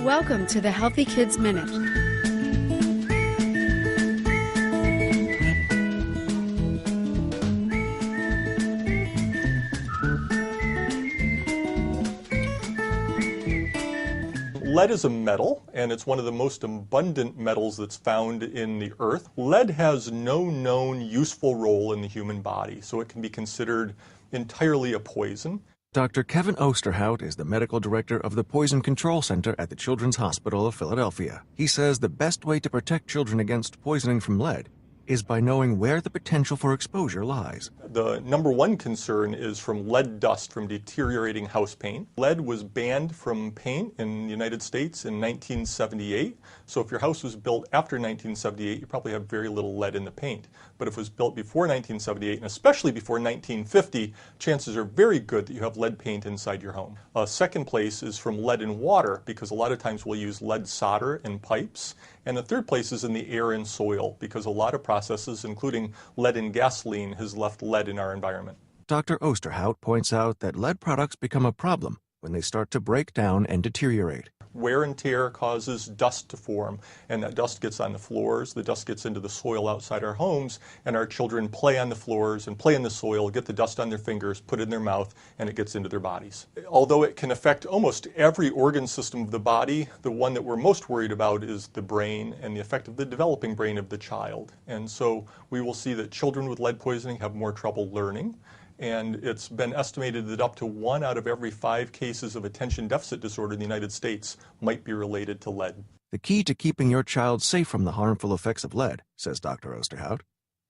Welcome to the Healthy Kids Minute. Lead is a metal, and it's one of the most abundant metals that's found in the earth. Lead has no known useful role in the human body, so it can be considered entirely a poison. Dr. Kevin Osterhout is the medical director of the Poison Control Center at the Children's Hospital of Philadelphia. He says the best way to protect children against poisoning from lead is by knowing where the potential for exposure lies. The number one concern is from lead dust from deteriorating house paint. Lead was banned from paint in the United States in 1978. So if your house was built after 1978, you probably have very little lead in the paint. But if it was built before 1978, and especially before 1950, chances are very good that you have lead paint inside your home. Second place is from lead in water, because a lot of times we'll use lead solder in pipes. And the third place is in the air and soil, because a lot of processes, including lead in gasoline, has left lead in our environment. Dr. Osterhout points out that lead products become a problem when they start to break down and deteriorate. Wear and tear causes dust to form, and that dust gets on the floors, the dust gets into the soil outside our homes, and our children play on the floors and play in the soil, get the dust on their fingers, put it in their mouth, and it gets into their bodies. Although it can affect almost every organ system of the body, the one that we're most worried about is the brain and the effect of the developing brain of the child. And so we will see that children with lead poisoning have more trouble learning. And it's been estimated that up to 1 out of every 5 cases of attention deficit disorder in the United States might be related to lead. The key to keeping your child safe from the harmful effects of lead, says Dr. Osterhout,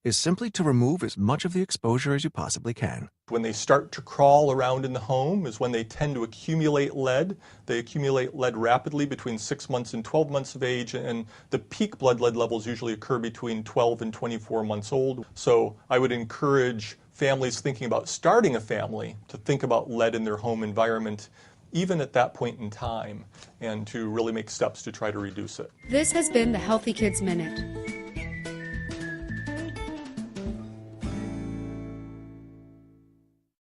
is simply to remove as much of the exposure as you possibly can. When they start to crawl around in the home is when they tend to accumulate lead. They accumulate lead rapidly between 6 months and 12 months of age, and the peak blood lead levels usually occur between 12 and 24 months old. So I would encourage families thinking about starting a family to think about lead in their home environment even at that point in time, and to really make steps to try to reduce it. This has been the Healthy Kids Minute.